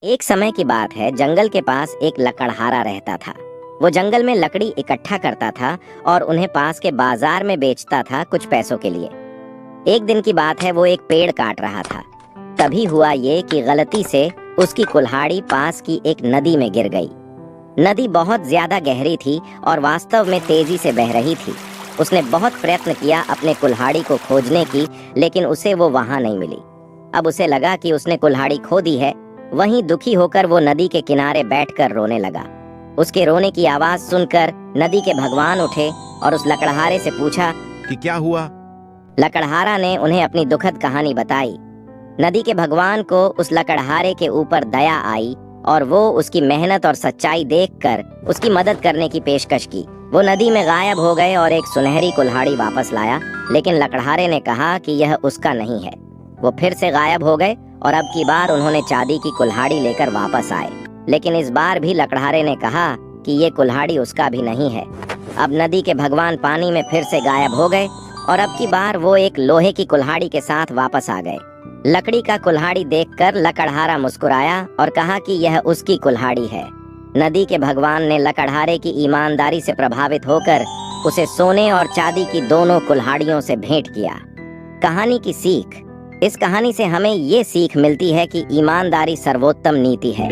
एक समय की बात है, जंगल के पास एक लकड़हारा रहता था। वो जंगल में लकड़ी इकट्ठा करता था और उन्हें पास के बाजार में बेचता था कुछ पैसों के लिए। एक दिन की बात है, वो एक पेड़ काट रहा था। तभी हुआ ये कि गलती से उसकी कुल्हाड़ी पास की एक नदी में गिर गई। नदी बहुत ज्यादा गहरी थी और वास्तव में तेजी से बह रही थी। उसने बहुत प्रयत्न किया अपने कुल्हाड़ी को खोजने की, लेकिन उसे वो वहां नहीं मिली। अब उसे लगा कि उसने कुल्हाड़ी खो दी है। वहीं दुखी होकर वो नदी के किनारे बैठकर रोने लगा। उसके रोने की आवाज सुनकर नदी के भगवान उठे और उस लकड़हारे से पूछा कि क्या हुआ। लकड़हारा ने उन्हें अपनी दुखद कहानी बताई। नदी के भगवान को उस लकड़हारे के ऊपर दया आई और वो उसकी मेहनत और सच्चाई देखकर उसकी मदद करने की पेशकश की। वो नदी में गायब हो गए और एक सुनहरी कुल्हाड़ी वापस लाया, लेकिन लकड़हारे ने कहा कि यह उसका नहीं है। वो फिर से गायब हो गए और अब की बार उन्होंने चांदी की कुल्हाड़ी लेकर वापस आए, लेकिन इस बार भी लकड़हारे ने कहा कि ये कुल्हाड़ी उसका भी नहीं है। अब नदी के भगवान पानी में फिर से गायब हो गए और अब की बार वो एक लोहे की कुल्हाड़ी के साथ वापस आ गए। लकड़ी का कुल्हाड़ी देखकर लकड़हारा मुस्कुराया और कहा कि यह उसकी कुल्हाड़ी है। नदी के भगवान ने लकड़हारे की ईमानदारी से प्रभावित होकर उसे सोने और चांदी की दोनों कुल्हाड़ियों से भेंट किया। कहानी की सीख। इस कहानी से हमें ये सीख मिलती है कि ईमानदारी सर्वोत्तम नीति है।